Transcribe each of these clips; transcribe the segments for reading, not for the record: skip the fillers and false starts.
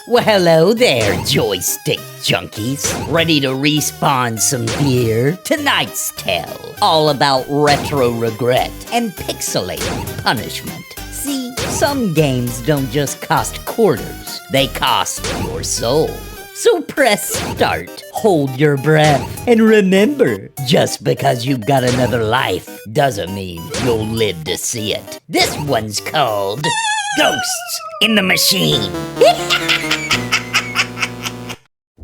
Well, hello there, joystick junkies. Ready to respawn some gear? Tonight's tale, all about retro regret and pixelated punishment. See, some games don't just cost quarters, they cost your soul. So press start, hold your breath, and remember, just because you've got another life doesn't mean you'll live to see it. This one's called Ghosts in the Machine.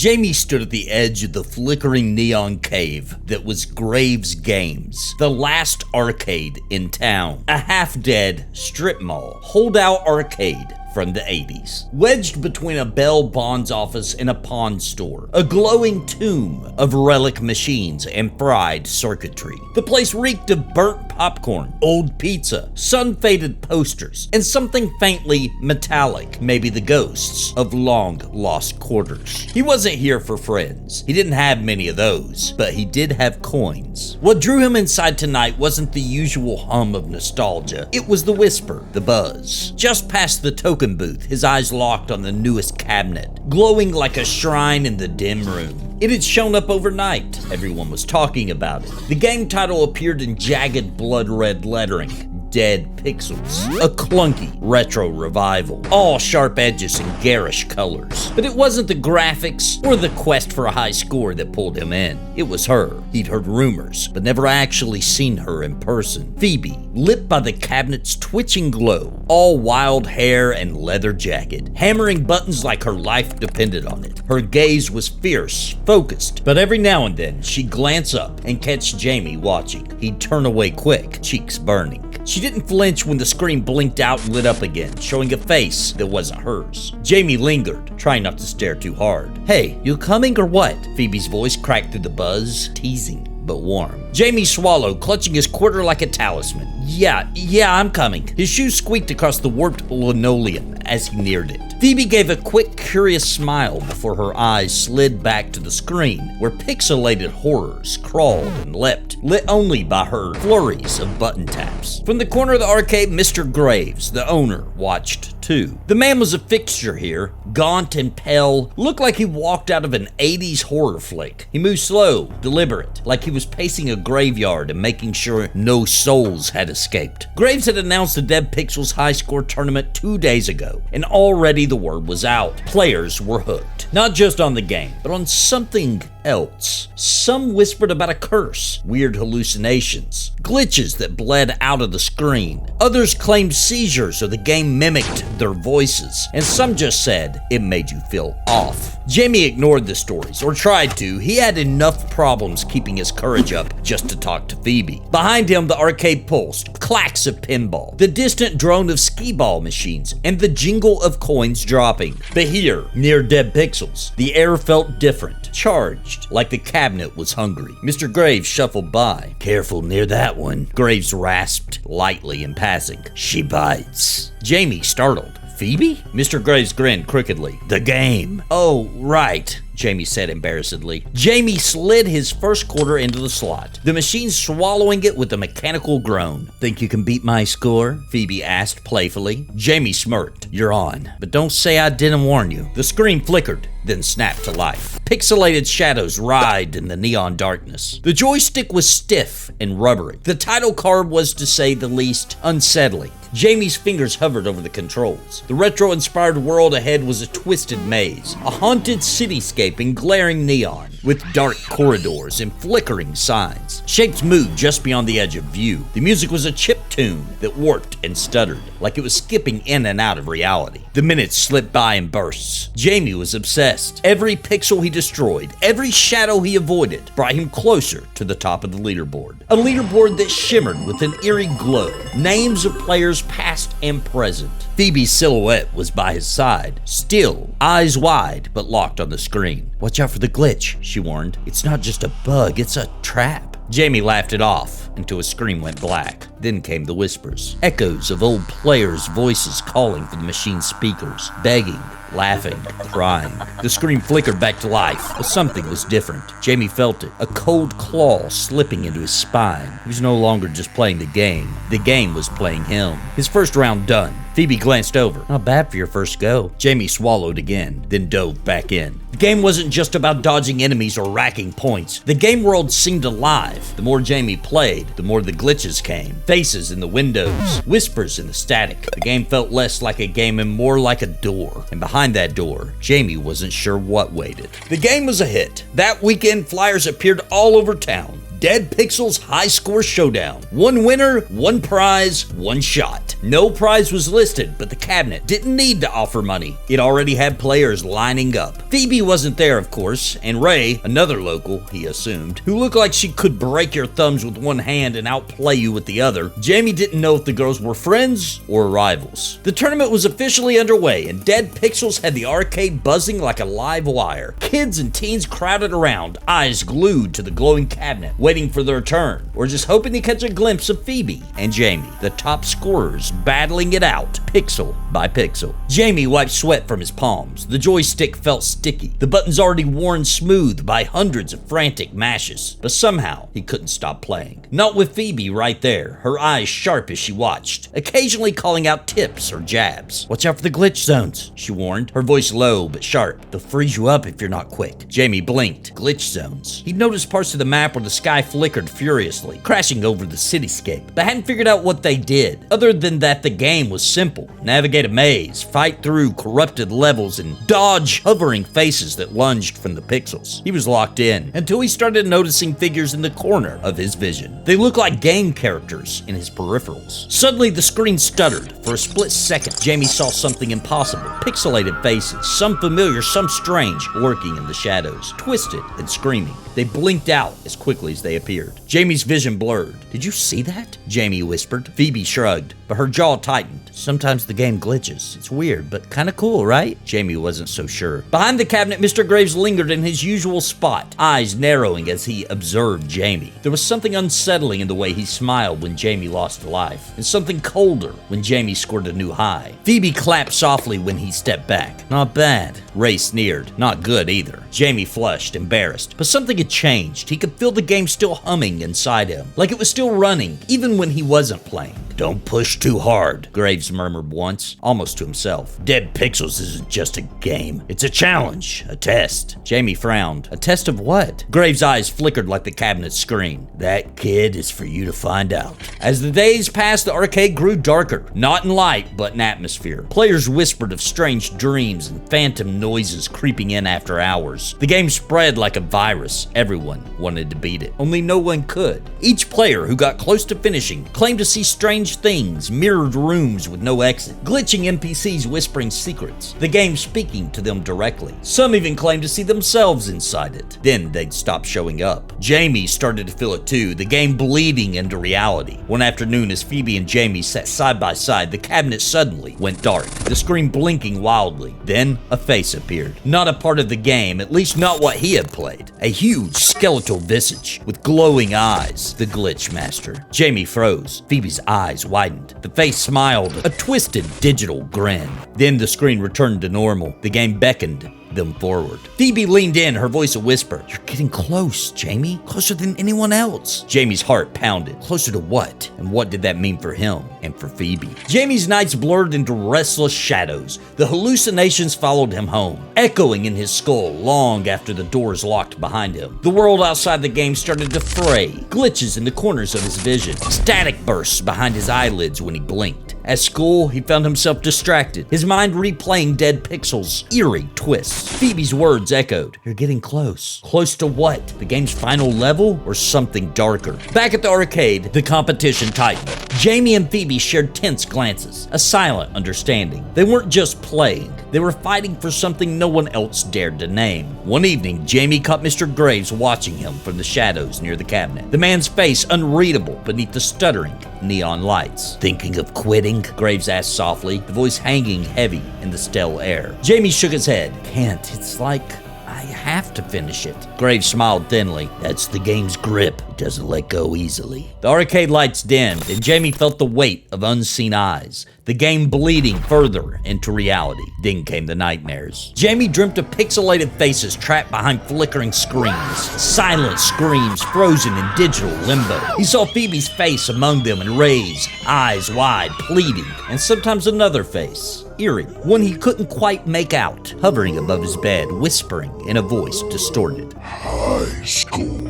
Jaime stood at the edge of the flickering neon cave that was Graves Games, the last arcade in town. A half-dead strip mall, holdout arcade from the 80s. Wedged between a Bell Bonds office and a pawn store, a glowing tomb of relic machines and fried circuitry. The place reeked of burnt popcorn, old pizza, sun-faded posters, and something faintly metallic, maybe the ghosts of long-lost quarters. He wasn't here for friends. He didn't have many of those, but he did have coins. What drew him inside tonight wasn't the usual hum of nostalgia. It was the whisper, the buzz. Just past the token booth, his eyes locked on the newest cabinet, glowing like a shrine in the dim room. It had shown up overnight. Everyone was talking about it. The game title appeared in jagged blood red lettering. Dead Pixels, a clunky retro revival, all sharp edges and garish colors. But it wasn't the graphics or the quest for a high score that pulled him in. It was her. He'd heard rumors, but never actually seen her in person. Phoebe, lit by the cabinet's twitching glow, all wild hair and leather jacket, hammering buttons like her life depended on it. Her gaze was fierce, focused, but every now and then she'd glance up and catch Jaime watching. He'd turn away quick, cheeks burning. She didn't flinch when the screen blinked out and lit up again, showing a face that wasn't hers. Jaime lingered, trying not to stare too hard. "Hey, you coming or what?" Phoebe's voice cracked through the buzz, teasing but warm. Jaime swallowed, clutching his quarter like a talisman. Yeah, I'm coming." His shoes squeaked across the warped linoleum as he neared it. Phoebe gave a quick, curious smile before her eyes slid back to the screen, where pixelated horrors crawled and leapt, lit only by her flurries of button taps. From the corner of the arcade, Mr. Graves, the owner, watched too. The man was a fixture here, gaunt and pale, looked like he walked out of an 80s horror flick. He moved slow, deliberate, like he was pacing a graveyard and making sure no souls had escaped. Graves had announced the Dead Pixels high score tournament 2 days ago, and already the word was out. Players were hooked. Not just on the game, but on something else. Some whispered about a curse, weird hallucinations, glitches that bled out of the screen. Others claimed seizures or the game mimicked their voices, and some just said it made you feel off. Jaime ignored the stories, or tried to. He had enough problems keeping his courage up just to talk to Phoebe. Behind him, the arcade pulsed, clacks of pinball, the distant drone of skee-ball machines, and the jingle of coins dropping. But here, near Dead Pixels, the air felt different, charged, like the cabinet was hungry. Mr. Graves shuffled by. "Careful near that one," Graves rasped lightly in passing. "She bites." Jaime startled. "Phoebe?" Mr. Graves grinned crookedly. "The game." "Oh, right," Jaime said embarrassedly. Jaime slid his first quarter into the slot, the machine swallowing it with a mechanical groan. "Think you can beat my score?" Phoebe asked playfully. Jaime smirked. "You're on, but don't say I didn't warn you." The screen flickered, then snapped to life. Pixelated shadows writhed in the neon darkness. The joystick was stiff and rubbery. The title card was, to say the least, unsettling. Jaime's fingers hovered over the controls. The retro-inspired world ahead was a twisted maze, a haunted cityscape in glaring neon, with dark corridors and flickering signs. Shapes moved just beyond the edge of view. The music was a chiptune that warped and stuttered, like it was skipping in and out of reality. The minutes slipped by in bursts. Jaime was obsessed. Every pixel he destroyed, every shadow he avoided, brought him closer to the top of the leaderboard. A leaderboard that shimmered with an eerie glow. Names of players past and present. Phoebe's silhouette was by his side, still, eyes wide, but locked on the screen. "Watch out for the glitch," she warned. "It's not just a bug, it's a trap." Jaime laughed it off until a screen went black. Then came the whispers. Echoes of old players' voices calling from the machine's speakers, begging, laughing, crying. The screen flickered back to life, but something was different. Jaime felt it, a cold claw slipping into his spine. He was no longer just playing the game was playing him. His first round done. Phoebe glanced over. Not bad for your first go. Jaime swallowed again, then dove back in. The game wasn't just about dodging enemies or racking points. The game world seemed alive. The more Jaime played, the more the glitches came. Faces in the windows, whispers in the static. The game felt less like a game and more like a door. And behind that door, Jaime wasn't sure what waited. The game was a hit. That weekend, flyers appeared all over town. Dead Pixels High Score Showdown. One winner, one prize, one shot. No prize was listed, but the cabinet didn't need to offer money. It already had players lining up. Phoebe wasn't there, of course, and Ray, another local, he assumed, who looked like she could break your thumbs with one hand and outplay you with the other. Jaime didn't know if the girls were friends or rivals. The tournament was officially underway, and Dead Pixels had the arcade buzzing like a live wire. Kids and teens crowded around, eyes glued to the glowing cabinet, waiting for their turn, or just hoping to catch a glimpse of Phoebe and Jaime, the top scorers, battling it out, pixel by pixel. Jaime wiped sweat from his palms. The joystick felt sticky, the buttons already worn smooth by hundreds of frantic mashes, but somehow he couldn't stop playing. Not with Phoebe right there, her eyes sharp as she watched, occasionally calling out tips or jabs. Watch out for the glitch zones, she warned, her voice low but sharp. They'll freeze you up if you're not quick. Jaime blinked. Glitch zones. He'd noticed parts of the map where the sky flickered furiously, crashing over the cityscape, but hadn't figured out what they did, other than that the game was simple. Navigate a maze, fight through corrupted levels, and dodge hovering faces that lunged from the pixels. He was locked in, until he started noticing figures in the corner of his vision. They looked like game characters in his peripherals. Suddenly the screen stuttered. For a split second, Jaime saw something impossible. Pixelated faces, some familiar, some strange, lurking in the shadows, twisted and screaming. They blinked out as quickly as they appeared. Jaime's vision blurred. Did you see that? Jaime whispered. Phoebe shrugged, but her jaw tightened. Sometimes the game glitches. It's weird, but kinda cool, right? Jaime wasn't so sure. Behind the cabinet, Mr. Graves lingered in his usual spot, eyes narrowing as he observed Jaime. There was something unsettling in the way he smiled when Jaime lost a life, and something colder when Jaime scored a new high. Phoebe clapped softly when he stepped back. Not bad. Ray sneered. Not good either. Jaime flushed, embarrassed, but something had changed. He could feel the game still humming inside him, like it was still running, even when he wasn't playing. Don't push too hard, Graves murmured once, almost to himself. Dead Pixels isn't just a game. It's a challenge, a test. Jaime frowned. A test of what? Graves' eyes flickered like the cabinet screen. That, kid, is for you to find out. As the days passed, the arcade grew darker, not in light, but in atmosphere. Players whispered of strange dreams and phantom noises creeping in after hours. The game spread like a virus. Everyone wanted to beat it. Only no one could. Each player who got close to finishing claimed to see strange things, mirrored rooms with no exit, glitching NPCs whispering secrets, the game speaking to them directly. Some even claimed to see themselves inside it. Then they'd stop showing up. Jaime started to feel it too, the game bleeding into reality. One afternoon, as Phoebe and Jaime sat side by side, the cabinet suddenly went dark, the screen blinking wildly. Then a face appeared. Not a part of the game, at least not what he had played. A huge skeletal visage with glowing eyes. The glitch master. Jaime froze. Phoebe's eyes widened. The face smiled, a twisted digital grin. Then the screen returned to normal. The game beckoned them forward. Phoebe leaned in, her voice a whisper. You're getting close, Jaime. Closer than anyone else. Jaime's heart pounded. Closer to what? And what did that mean for him and for Phoebe? Jaime's nights blurred into restless shadows. The hallucinations followed him home, echoing in his skull long after the doors locked behind him. The world outside the game started to fray, glitches in the corners of his vision, static bursts behind his eyelids when he blinked. At school, he found himself distracted, his mind replaying Dead Pixels' eerie twists. Phoebe's words echoed. You're getting close. Close to what? The game's final level or something darker? Back at the arcade, the competition tightened. Jaime and Phoebe shared tense glances, a silent understanding. They weren't just playing. They were fighting for something no one else dared to name. One evening, Jaime caught Mr. Graves watching him from the shadows near the cabinet, the man's face unreadable beneath the stuttering neon lights. Thinking of quitting? Graves asked softly, the voice hanging heavy in the stale air. Jaime shook his head. Can't. It's like I have to finish it. Graves smiled thinly. That's the game's grip. It doesn't let go easily. The arcade lights dimmed, and Jaime felt the weight of unseen eyes, the game bleeding further into reality. Then came the nightmares. Jaime dreamt of pixelated faces trapped behind flickering screens, silent screams frozen in digital limbo. He saw Phoebe's face among them and Ray's, eyes wide, pleading, and sometimes another face, eerie, one he couldn't quite make out, hovering above his bed, whispering in a voice distorted. High score.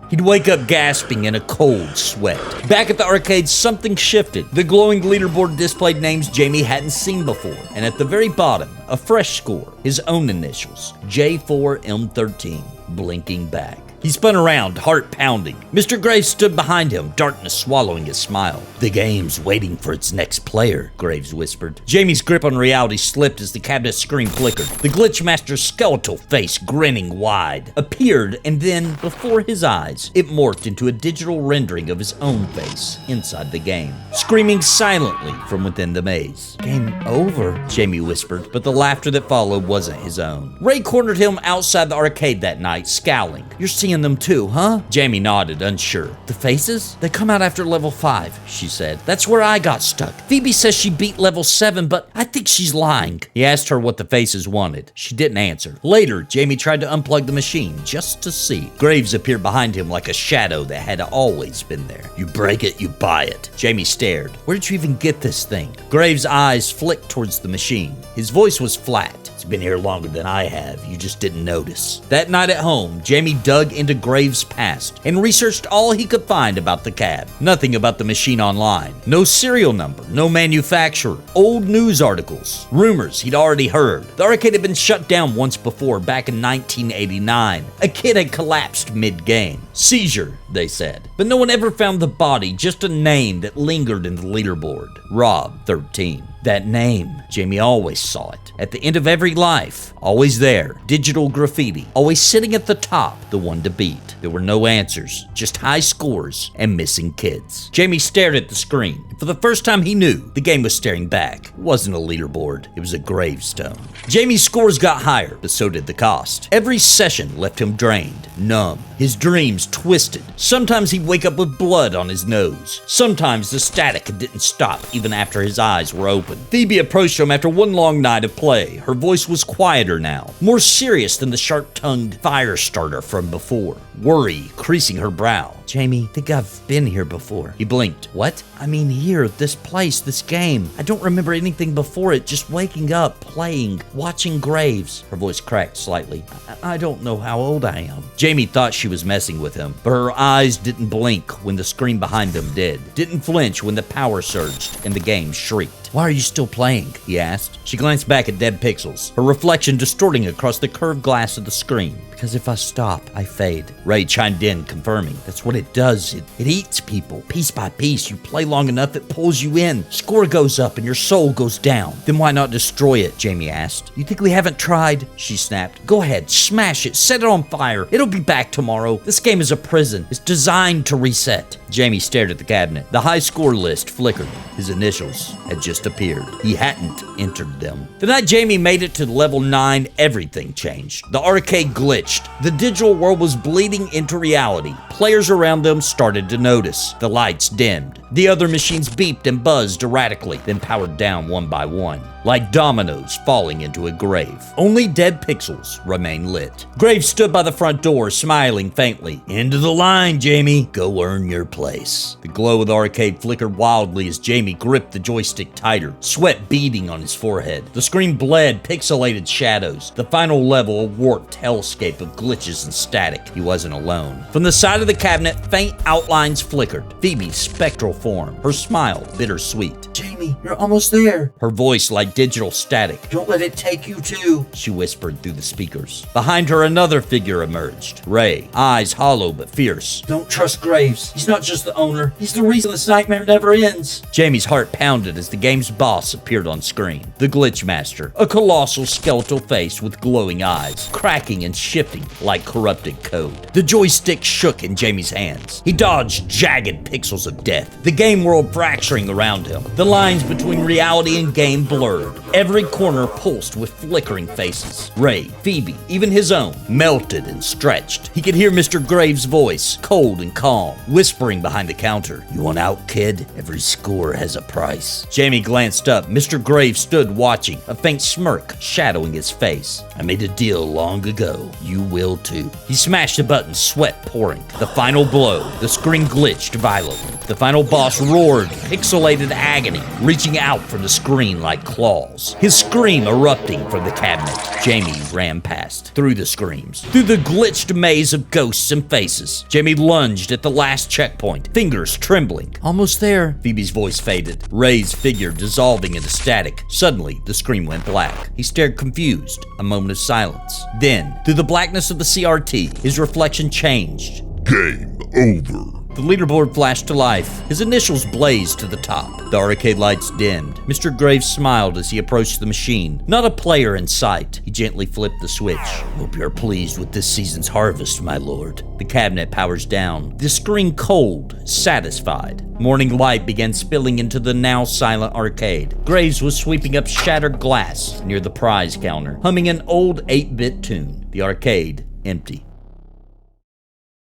He'd wake up gasping in a cold sweat. Back at the arcade, something shifted. The glowing leaderboard displayed names Jaime hadn't seen before, and at the very bottom, a fresh score, his own initials, J4M13, blinking back. He spun around, heart pounding. Mr. Graves stood behind him, darkness swallowing his smile. The game's waiting for its next player, Graves whispered. Jaime's grip on reality slipped as the cabinet screen flickered. The Glitchmaster's skeletal face, grinning wide, appeared, and then, before his eyes, it morphed into a digital rendering of his own face inside the game, screaming silently from within the maze. Game over, Jaime whispered, but the laughter that followed wasn't his own. Ray cornered him outside the arcade that night, scowling. You're seeing them too, huh? Jaime nodded, unsure. The faces? They come out after level 5, she said. That's where I got stuck. Phoebe says she beat level 7, but I think she's lying. He asked her what the faces wanted. She didn't answer. Later, Jaime tried to unplug the machine just to see. Graves appeared behind him like a shadow that had always been there. You break it, you buy it. Jaime stared. Where did you even get this thing? Graves' eyes flicked towards the machine. His voice was flat. It's been here longer than I have. You just didn't notice. That night at home, Jaime dug into Graves' past and researched all he could find about the cab. Nothing about the machine online. No serial number, no manufacturer, old news articles, rumors he'd already heard. The arcade had been shut down once before, back in 1989. A kid had collapsed mid-game. Seizure, they said. But no one ever found the body, just a name that lingered in the leaderboard. Rob 13. That name, Jaime always saw it. At the end of every life, always there, digital graffiti, always sitting at the top, the one to beat. There were no answers, just high scores and missing kids. Jaime stared at the screen. For the first time he knew, the game was staring back. It wasn't a leaderboard, it was a gravestone. Jaime's scores got higher, but so did the cost. Every session left him drained, numb, his dreams twisted. Sometimes he'd wake up with blood on his nose. Sometimes the static didn't stop even after his eyes were open. Phoebe approached him after one long night of play. Her voice was quieter now, more serious than the sharp-tongued fire starter from before. Worry creasing her brow. Jaime, I think I've been here before. He blinked. What? I mean here, this place, this game. I don't remember anything before it, just waking up, playing, watching Graves. Her voice cracked slightly. I don't know how old I am. Jaime thought she was messing with him, but her eyes didn't blink when the screen behind them did. Didn't flinch when the power surged and the game shrieked. Why are you still playing? He asked. She glanced back at dead pixels, her reflection distorting across the curved glass of the screen. Because if I stop, I fade. Ray chimed in, confirming. That's what it does. It eats people, piece by piece. You play long enough, it pulls you in. Score goes up and your soul goes down. Then why not destroy it? Jaime asked. You think we haven't tried? She snapped. Go ahead, smash it, set it on fire. It'll be back tomorrow. This game is a prison. It's designed to reset. Jaime stared at the cabinet. The high score list flickered. His initials had just appeared. He hadn't entered them. The night Jaime made it to level 9, everything changed. The arcade glitched. The digital world was bleeding into reality. Players around them started to notice. The lights dimmed. The other machines beeped and buzzed erratically, then powered down one by one, like dominoes falling into a grave. Only dead pixels remained lit. Graves stood by the front door, smiling faintly. Into the line, Jaime. Go earn your place. The glow of the arcade flickered wildly as Jaime gripped the joystick tighter, sweat beading on his forehead. The screen bled pixelated shadows, the final level a warped hellscape of glitches and static. He wasn't alone. From the side of the cabinet, faint outlines flickered. Phoebe's spectral form, her smile bittersweet. Jaime, you're almost there. Her voice like digital static. Don't let it take you too, she whispered through the speakers. Behind her, another figure emerged. Ray, eyes hollow but fierce. Don't trust Graves. He's not just the owner. He's the reason this nightmare never ends. Jaime's heart pounded as the game's boss appeared on screen. The Glitchmaster, a colossal skeletal face with glowing eyes, cracking and shifting like corrupted code. The joystick shook in Jaime's hands. He dodged jagged pixels of death, the game world fracturing around him. The lines between reality and game blurred. blurred. Every corner pulsed with flickering faces. Ray, Phoebe, even his own, melted and stretched. He could hear Mr. Graves' voice, cold and calm, whispering behind the counter. "You want out, kid? Every score has a price." Jaime glanced up. Mr. Graves stood watching, a faint smirk shadowing his face. "I made a deal long ago. You will too." He smashed the button, sweat pouring. The final blow. The screen glitched violently. The final boss roared, pixelated agony, reaching out from the screen like claws. His scream erupting from the cabinet. Jaime ran past, through the screams, through the glitched maze of ghosts and faces. Jaime lunged at the last checkpoint, fingers trembling. "Almost there." Phoebe's voice faded. Ray's figure dissolving into static. Suddenly, the screen went black. He stared confused. A moment of silence. Then, through the blackness of the CRT, his reflection changed. Game over. The leaderboard flashed to life. His initials blazed to the top. The arcade lights dimmed. Mr. Graves smiled as he approached the machine. Not a player in sight. He gently flipped the switch. "Hope you're pleased with this season's harvest, my lord." The cabinet powers down. The screen cold, satisfied. Morning light began spilling into the now silent arcade. Graves was sweeping up shattered glass near the prize counter, humming an old 8-bit tune. The arcade empty.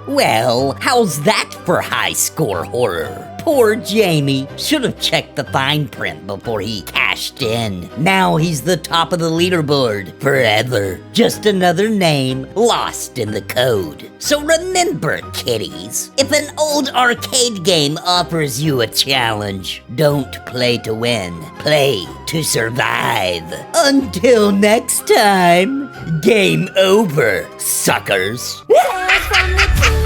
Well, how's that for high score horror? Poor Jaime should have checked the fine print before he cashed in. Now he's the top of the leaderboard forever. Just another name lost in the code. So remember, kiddies, if an old arcade game offers you a challenge, don't play to win, play to survive. Until next time, game over, suckers. From the